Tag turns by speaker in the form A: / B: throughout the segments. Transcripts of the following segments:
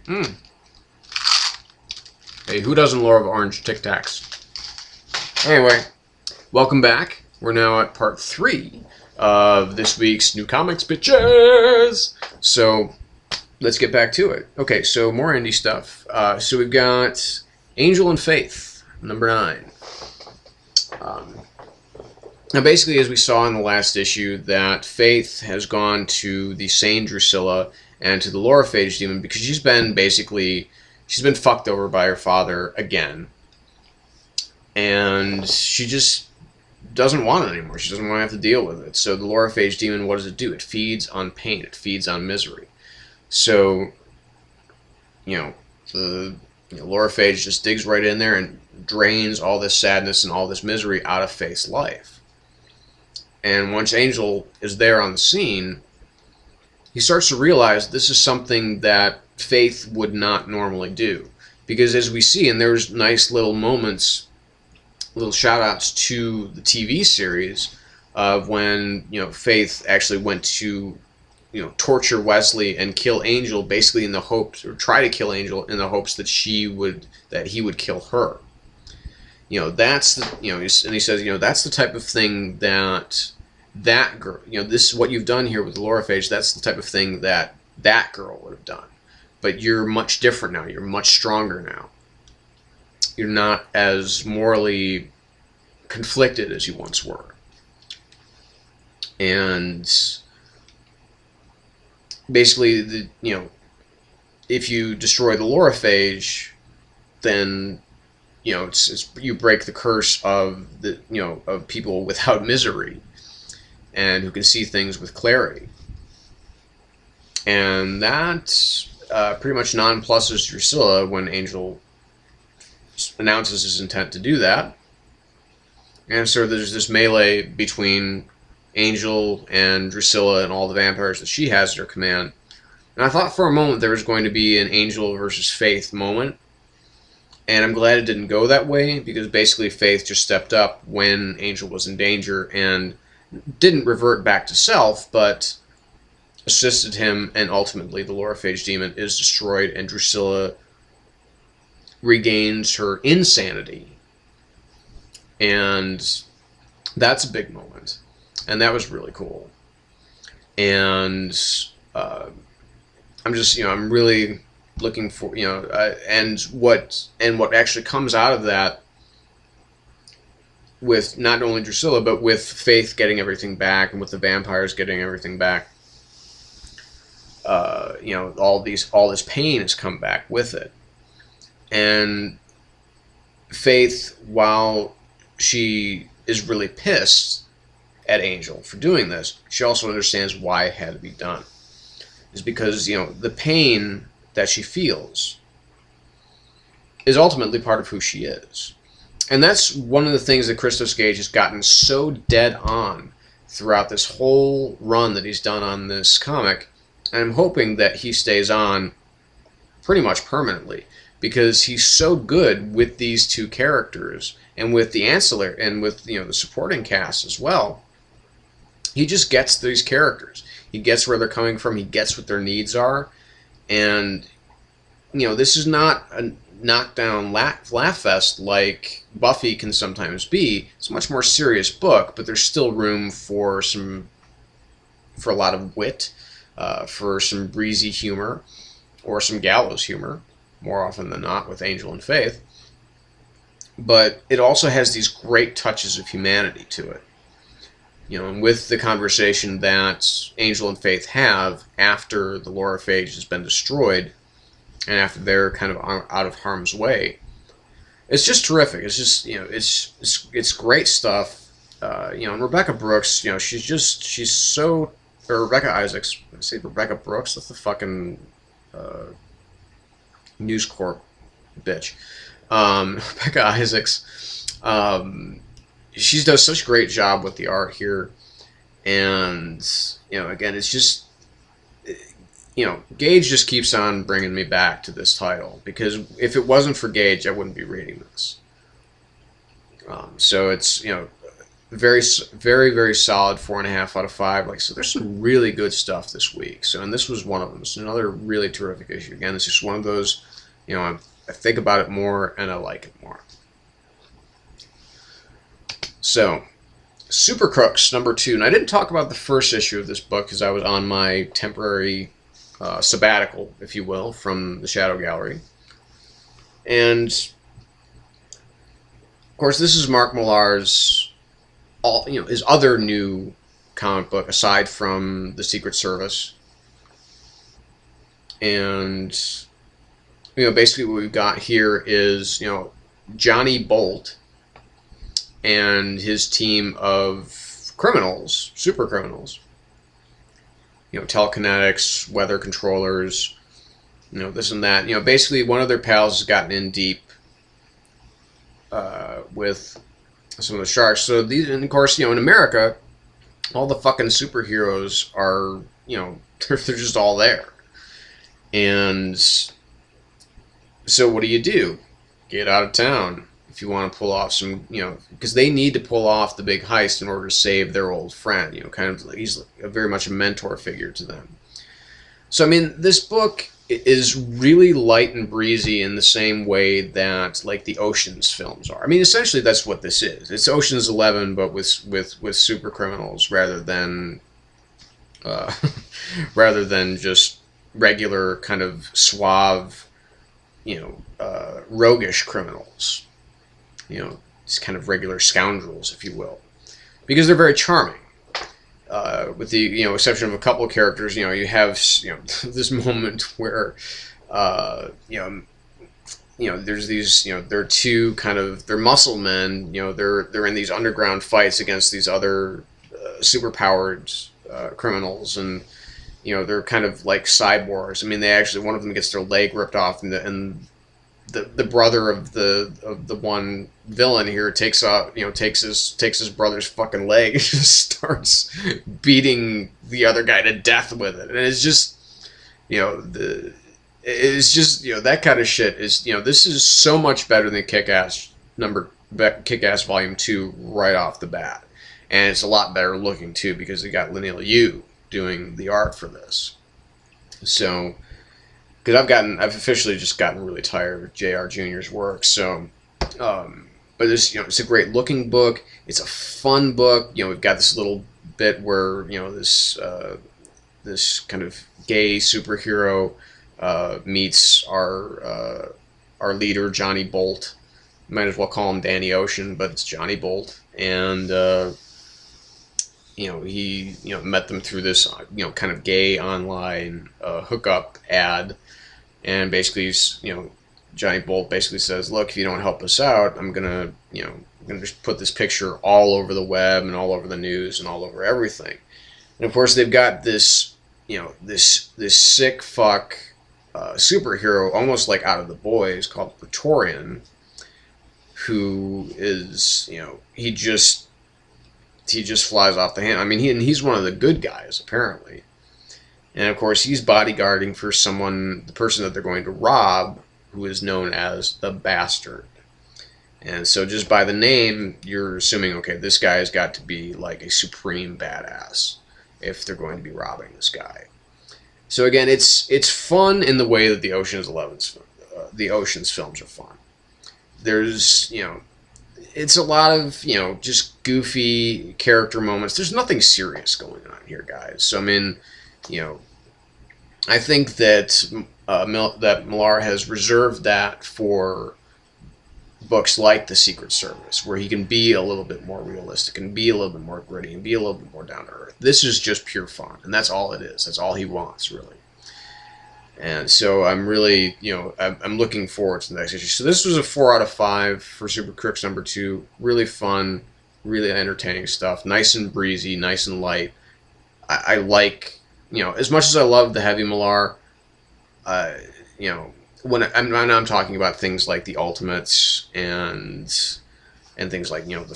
A: Mm. Hey, who doesn't love orange Tic Tacs? Anyway, welcome back. We're now at part 3 of this week's New Comics Bitches. So let's get back to it. Okay, so more indie stuff. So we've got Angel and Faith, number 9. Now, basically, as we saw in the last issue, that Faith has gone to the sane Drusilla and to the Lorophage demon because she's been fucked over by her father again, and she just doesn't want it anymore. She doesn't want to have to deal with it. So the Lorophage demon, what does it do? It feeds on pain. It feeds on misery. So, the Lorophage just digs right in there and drains all this sadness and all this misery out of Faith's life. And once Angel is there on the scene, he starts to realize this is something that Faith would not normally do. Because as we see, and there's nice little moments, little shout-outs to the TV series of when, Faith actually went to, torture Wesley and kill Angel, basically in the hopes, or try to kill Angel in the hopes that he would kill her. That's the, and he says, that's the type of thing that girl, this is what you've done here with the Lorophage, that's the type of thing that girl would have done. But you're much different now. You're much stronger now. You're not as morally conflicted as you once were. And basically, if you destroy the Lorophage, then you break the curse of of people without misery and who can see things with clarity. And that pretty much nonpluses Drusilla when Angel announces his intent to do that. And so there's this melee between Angel and Drusilla and all the vampires that she has at her command. And I thought for a moment there was going to be an Angel versus Faith moment. And I'm glad it didn't go that way, because basically Faith just stepped up when Angel was in danger and didn't revert back to self, but assisted him, and ultimately the Lorophage demon is destroyed and Drusilla regains her insanity. And that's a big moment. And that was really cool. And I'm just, I'm really looking for, and what actually comes out of that, with not only Drusilla, but with Faith getting everything back, and with the vampires getting everything back. All this pain has come back with it. And Faith, while she is really pissed at Angel for doing this, she also understands why it had to be done. Is because, the pain that she feels is ultimately part of who she is. And that's one of the things that Christos Gage has gotten so dead on throughout this whole run that he's done on this comic. And I'm hoping that he stays on pretty much permanently, because he's so good with these two characters and with the ancillary and with the supporting cast as well. He just gets these characters. He gets where they're coming from. He gets what their needs are. And this is not a knockdown laugh fest like Buffy can sometimes be. It's a much more serious book, but there's still room for a lot of wit, for some breezy humor, or some gallows humor, more often than not, with Angel and Faith. But it also has these great touches of humanity to it. And with the conversation that Angel and Faith have after the Lorophage has been destroyed, and after they're kind of out of harm's way, it's just terrific. It's just, it's great stuff. And Rebecca Brooks, she's so, or Rebecca Isaacs, I say Rebecca Brooks, that's the fucking News Corp bitch. Rebecca Isaacs, she does such a great job with the art here. And, again, it's just, Gage just keeps on bringing me back to this title, because if it wasn't for Gage, I wouldn't be reading this. So it's, very solid 4.5 out of 5. Like, so there's some really good stuff this week. So, and this was one of them. It's another really terrific issue. Again, it's just one of those, you know, I think about it more and I like it more. So, Super Crooks #2. And I didn't talk about the first issue of this book because I was on my temporary sabbatical, if you will, from the Shadow Gallery. And of course, this is Mark Millar's his other new comic book aside from the Secret Service. And basically what we've got here is Johnny Bolt and his team of criminals, super criminals. Telekinetics, weather controllers, this and that. Basically one of their pals has gotten in deep with some of the sharks. So these, and of course, in America, all the fucking superheroes are, they're just all there. And so what do? Get out of town if you want to pull off some, because they need to pull off the big heist in order to save their old friend. Kind of, he's very much a mentor figure to them. So I mean, this book is really light and breezy in the same way that like the Ocean's films are. I mean, essentially that's what this is. It's Ocean's 11, but with super criminals rather than rather than just regular kind of suave, roguish criminals. These kind of regular scoundrels, if you will, because they're very charming. With the exception of a couple of characters, you have this moment where there's these they're two kind of they're muscle men, they're in these underground fights against these other superpowered criminals, and they're kind of like cyborgs. I mean, they actually, one of them gets their leg ripped off, and the brother of the one villain here takes his brother's fucking leg and just starts beating the other guy to death with it. And it's just that kind of shit is this is so much better than Kick-Ass Volume 2 right off the bat. And it's a lot better looking too, because they got Linnell Yu doing the art for this. So because I've officially just gotten really tired of J.R. Jr.'s work. So, but it's a great looking book. It's a fun book. We've got this little bit where this kind of gay superhero meets our leader Johnny Bolt. Might as well call him Danny Ocean, but it's Johnny Bolt, and he met them through this kind of gay online hookup ad. And basically, Johnny Bolt basically says, "Look, if you don't help us out, I'm gonna just put this picture all over the web and all over the news and all over everything." And of course, they've got this, this sick fuck superhero, almost like out of The Boys, called Praetorian, who is, he just flies off the handle. I mean, he's one of the good guys apparently. And of course, he's bodyguarding for the person that they're going to rob, who is known as the Bastard. And so just by the name, you're assuming, okay, this guy has got to be like a supreme badass if they're going to be robbing this guy. So again, it's fun in the way that the Ocean's films are fun. There's, it's a lot of, just goofy character moments. There's nothing serious going on here, guys. So I mean, I think that that Millar has reserved that for books like The Secret Service, where he can be a little bit more realistic and be a little bit more gritty and be a little bit more down to earth. This is just pure fun, and that's all it is. That's all he wants, really. And so I'm really, I'm looking forward to the next issue. So this was a 4 out of 5 for Super Crooks #2. Really fun, really entertaining stuff. Nice and breezy, nice and light. I like, as much as I love the heavy Millar, when I'm talking about things like the Ultimates and things like, even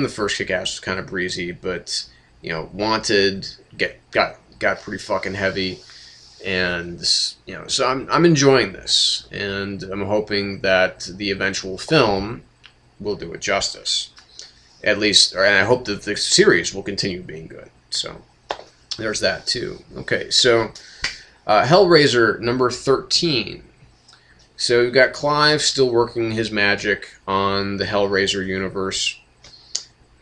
A: the first Kick-Ass was kind of breezy, but, Wanted got pretty fucking heavy. And, so I'm enjoying this, and I'm hoping that the eventual film will do it justice. At least, and I hope that the series will continue being good. So there's that too. Okay, so Hellraiser number 13. So you've got Clive still working his magic on the Hellraiser universe.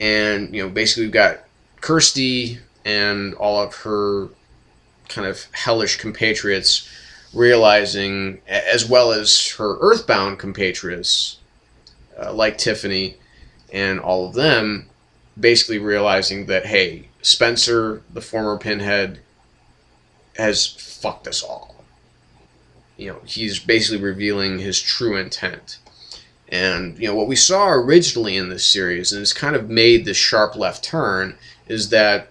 A: And, basically we've got Kirsty and all of her kind of hellish compatriots realizing, as well as her earthbound compatriots, like Tiffany and all of them, basically realizing that, hey, Spencer, the former Pinhead, has fucked us all. He's basically revealing his true intent. And, what we saw originally in this series, and it's kind of made this sharp left turn, is that,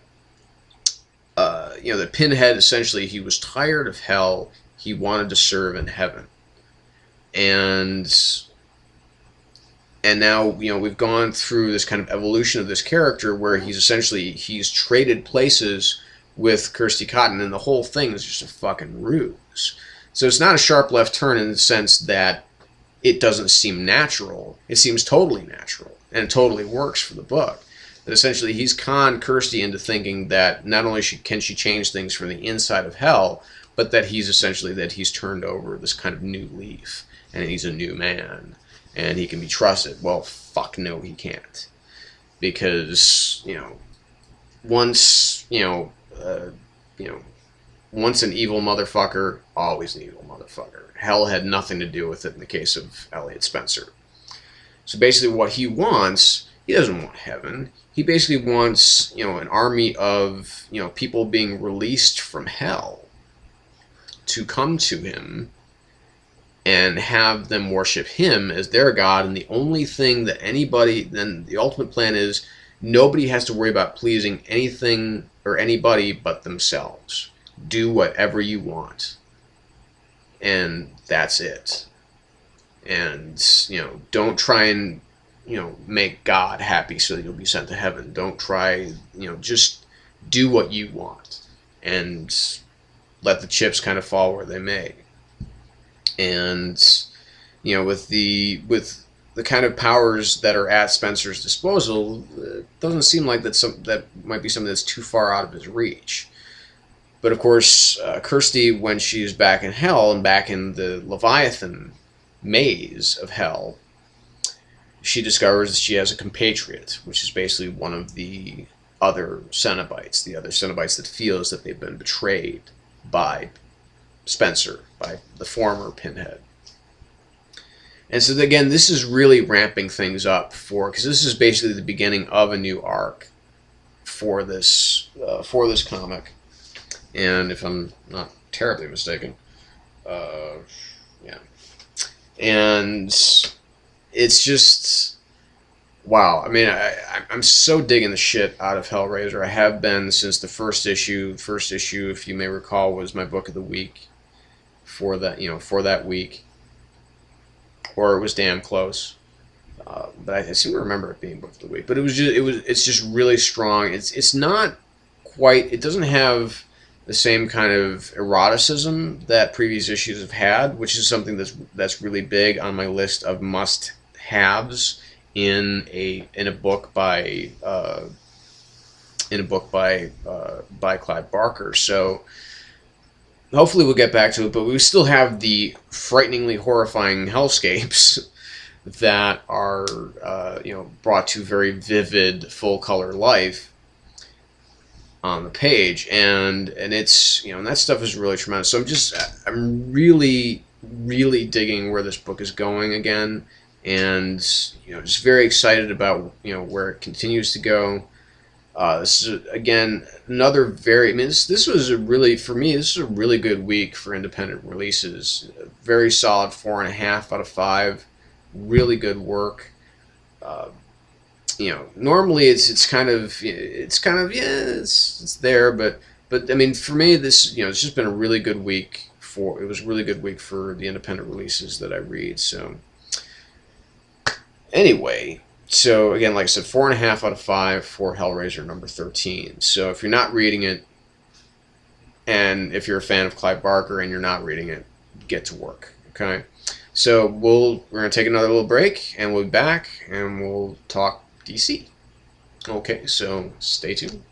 A: that Pinhead, essentially, he was tired of hell. He wanted to serve in heaven. And now, we've gone through this kind of evolution of this character where he's traded places with Kirsty Cotton, and the whole thing is just a fucking ruse. So it's not a sharp left turn in the sense that it doesn't seem natural. It seems totally natural, and it totally works for the book. But essentially, he's conned Kirsty into thinking that not only can she change things from the inside of hell, but that he's turned over this kind of new leaf, and he's a new man. And he can be trusted. Well, fuck no, he can't. Because, once, once an evil motherfucker, always an evil motherfucker. Hell had nothing to do with it in the case of Elliot Spencer. So basically what he wants, he doesn't want heaven. He basically wants, an army of, people being released from hell to come to him and have them worship him as their God. And the only thing that then the ultimate plan is nobody has to worry about pleasing anything or anybody but themselves. Do whatever you want. And that's it. And, don't try and, make God happy so that you'll be sent to heaven. Don't try, just do what you want. And let the chips kind of fall where they may. And, with the kind of powers that are at Spencer's disposal, it doesn't seem like that might be something that's too far out of his reach. But of course, Kirsty, when she's back in hell and back in the Leviathan maze of hell, she discovers that she has a compatriot, which is basically one of the other Cenobites, that feels that they've been betrayed by Spencer, by the former Pinhead. And so again, this is really ramping things up because this is basically the beginning of a new arc for this comic. And if I'm not terribly mistaken, yeah. And it's just, wow. I mean, I'm so digging the shit out of Hellraiser. I have been since the first issue. First issue, if you may recall, was my book of the week for that week. Or it was damn close. But I seem to remember it being book of the week. But it's just really strong. It's not quite, it doesn't have the same kind of eroticism that previous issues have had, which is something that's really big on my list of must-haves in a book by Clive Barker. So hopefully we'll get back to it, but we still have the frighteningly horrifying hellscapes that are brought to very vivid full color life on the page, and it's and that stuff is really tremendous. So I'm really digging where this book is going again, and just very excited about where it continues to go. This is again another this was a really, for me, this is a really good week for independent releases. A very solid 4.5 out of 5. Really good work. Normally it's there, but I mean, for me, this it's just been a really good week for the independent releases that I read. So anyway, so again, like I said, 4.5 out of 5 for Hellraiser number 13. So if you're not reading it, and if you're a fan of Clive Barker and you're not reading it, get to work. Okay, so we're gonna take another little break, and we'll be back, and we'll talk DC. Okay, so stay tuned.